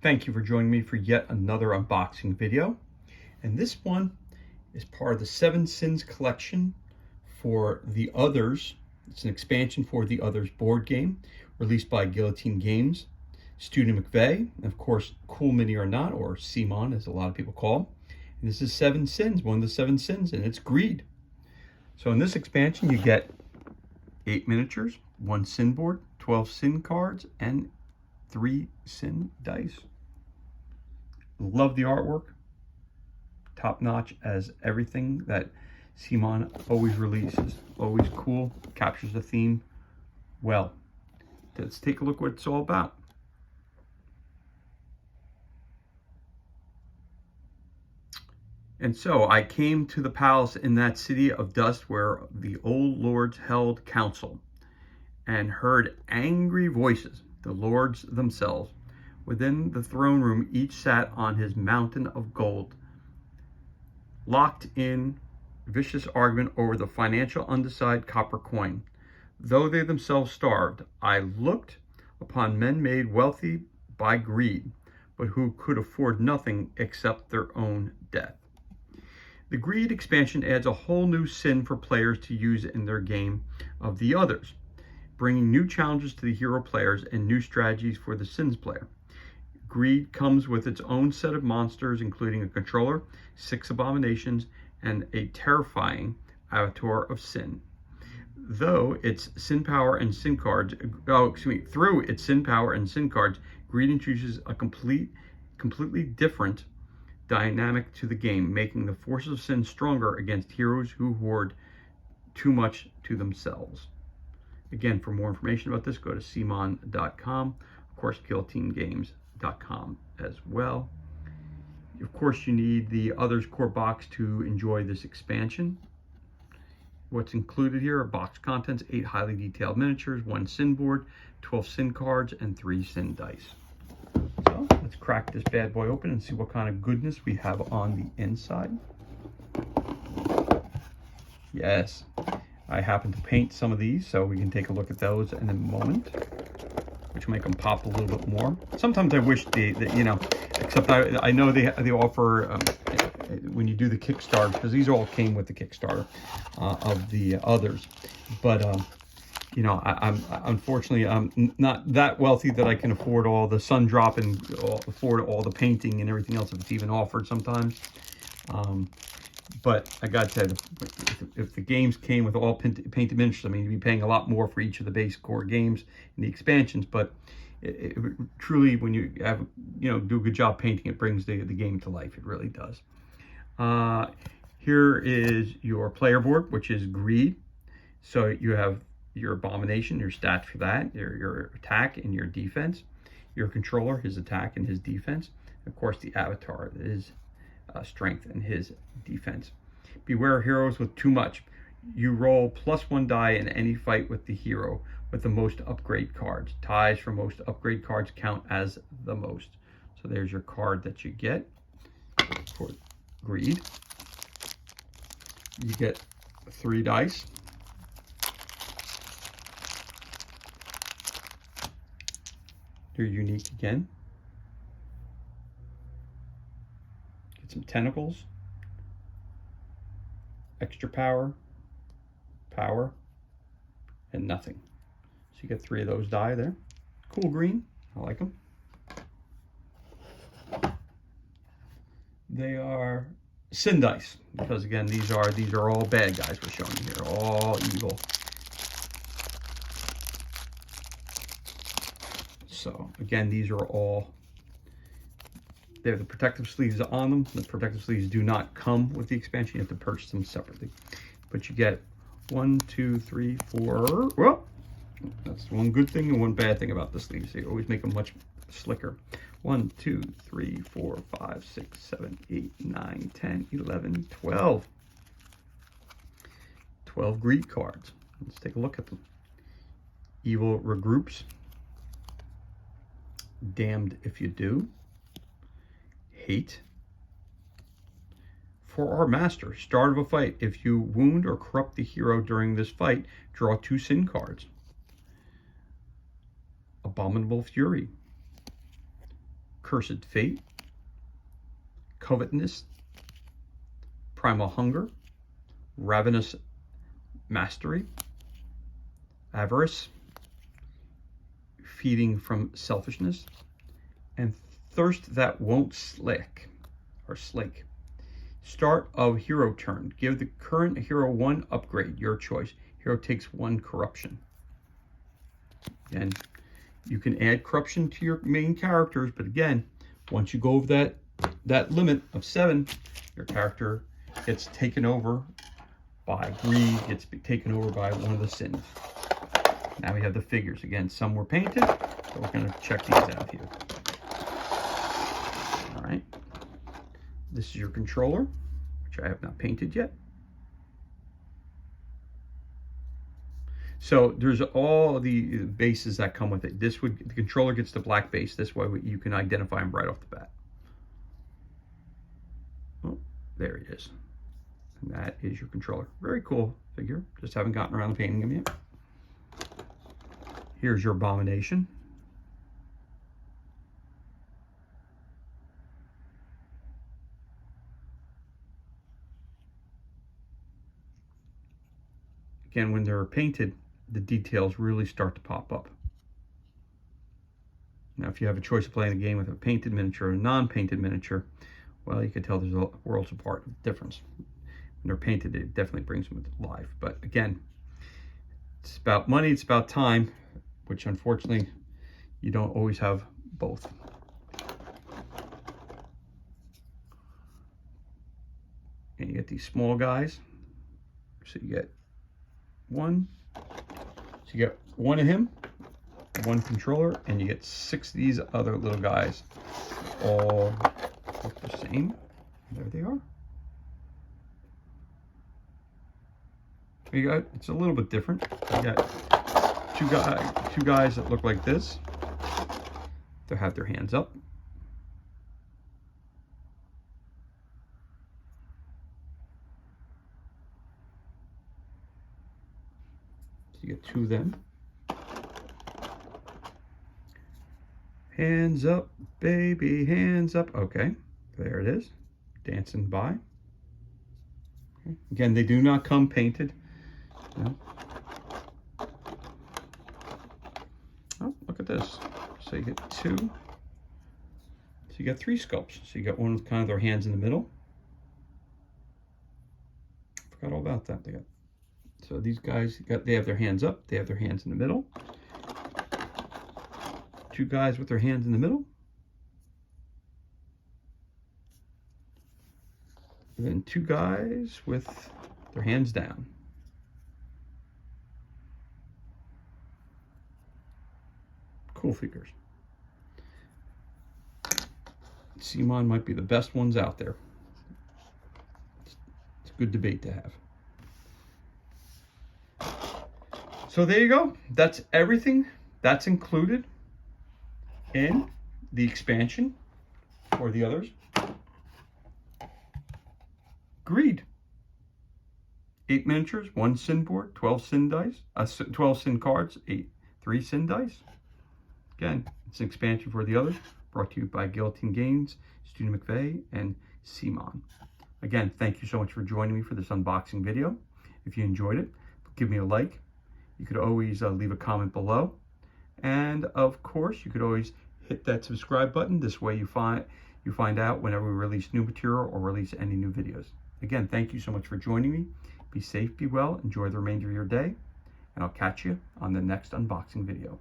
Thank you for joining me for yet another unboxing video. And this one is part of the Seven Sins collection for The Others. It's an expansion for The Others board game released by Guillotine Games. Studio McVey, and of course, Cool Mini or Not, or CMON as a lot of people call him. And this is Seven Sins, one of the seven sins, and it's greed. So in this expansion, you get 8 miniatures, 1 sin board, 12 sin cards, and 3 sin dice. Love the artwork. Top notch as everything that CMON always releases. Always cool, captures the theme well. Let's take a look what it's all about. And so I came to the palace in that city of dust where the old lords held council and heard angry voices, the lords themselves. Within the throne room, each sat on his mountain of gold, locked in vicious argument over the financial undecided copper coin. Though they themselves starved, I looked upon men made wealthy by greed, but who could afford nothing except their own death. The greed expansion adds a whole new sin for players to use in their game of The Others, bringing new challenges to the hero players and new strategies for the sins player. Greed comes with its own set of monsters, including a controller, 6 abominations, and a terrifying avatar of sin. Through its sin power and sin cards, Greed introduces a completely different dynamic to the game, making the forces of sin stronger against heroes who hoard too much to themselves. Again, for more information about this, go to cmon.com. Of course, guillotinegames.com as well. Of course, you need the Others core box to enjoy this expansion. What's included here are box contents, 8 highly detailed miniatures, 1 sin board, 12 sin cards, and 3 sin dice. So let's crack this bad boy open and see what kind of goodness we have on the inside. Yes, I happen to paint some of these, so we can take a look at those in a moment, which make them pop a little bit more. Sometimes I wish except I know they offer when you do the Kickstarter, because these all came with the Kickstarter of The Others, but I'm unfortunately not that wealthy that I can afford all the sun drop and afford all the painting and everything else if it's even offered sometimes. But I gotta tell you, if the games came with all painted miniatures, I mean, you'd be paying a lot more for each of the base core games and the expansions. But it truly, when you have do a good job painting, it brings the game to life. It really does. Here is your player board, which is greed. So you have your abomination, your stats for that, your attack and your defense, your controller, his attack and his defense, of course the avatar, his strength and his defense. Beware heroes with too much. You roll +1 die in any fight with the hero with the most upgrade cards. Ties for most upgrade cards count as the most. So there's your card that you get for greed. You get 3 dice. They're unique again. Get some tentacles, extra power, and nothing. So you get 3 of those die there. Cool green, I like them. They are sin dice, because again, these are all bad guys we're showing you here, all evil. So again, these are all, they have the protective sleeves on them. The protective sleeves do not come with the expansion. You have to purchase them separately. But you get 1, 2, 3, 4. Well, that's one good thing and one bad thing about the sleeves. They always make them much slicker. 1, 2, 3, 4, 5, 6, 7, 8, 9, 10, 11, 12. 12 greed cards. Let's take a look at them. Evil regroups. Damned if you do. Hate. For our master, start of a fight. If you wound or corrupt the hero during this fight, draw 2 sin cards. Abominable fury. Cursed Fate, Covetousness, Primal Hunger, Ravenous Mastery, Avarice, Feeding from Selfishness, and Thirst That Won't Slake. Start of hero turn. Give the current hero 1 upgrade, your choice. Hero takes 1 corruption. And you can add corruption to your main characters, but again, once you go over that limit of 7, your character gets taken over by greed, gets taken over by one of the sins. Now we have the figures. Again, some were painted, so we're going to check these out here. All right. This is your controller, which I have not painted yet. So there's all the bases that come with it. The controller gets the black base. This way you can identify them right off the bat. Oh, there he is. And that is your controller. Very cool figure. Just haven't gotten around to painting him yet. Here's your Abomination. Again, when they're painted, the details really start to pop up. Now, if you have a choice of playing a game with a painted miniature or a non-painted miniature, well, you can tell there's a worlds apart difference. When they're painted, it definitely brings them to life. But again, it's about money, it's about time, which unfortunately, you don't always have both. And you get these small guys. So you get one. So you get 1 of him, 1 controller, and you get 6 of these other little guys. All look the same. There they are. You got, it's a little bit different. You got two guys that look like this. They have their hands up. So you get 2 of them. Hands up, baby, hands up. Okay, there it is, dancing by. Okay. Again, they do not come painted. No. Oh, look at this. So you get 2. So you got 3 sculpts. So you got one with kind of their hands in the middle. Forgot all about that. They got, so these guys they have their hands up. They have their hands in the middle. 2 guys with their hands in the middle. And then 2 guys with their hands down. Cool figures. CMON might be the best ones out there. It's a good debate to have. So there you go. That's everything that's included in the expansion for the others. Greed. 8 miniatures, 1 sin board, 12 sin dice, 12 sin cards, 3 sin dice. Again, it's an expansion for the others, brought to you by Guillotine Games, Student McVeigh, and CMON. Again, thank you so much for joining me for this unboxing video. If you enjoyed it, give me a like. You could always leave a comment below. And of course, you could always hit that subscribe button. This way you find out whenever we release new material or release any new videos. Again, thank you so much for joining me. Be safe, be well, enjoy the remainder of your day, and I'll catch you on the next unboxing video.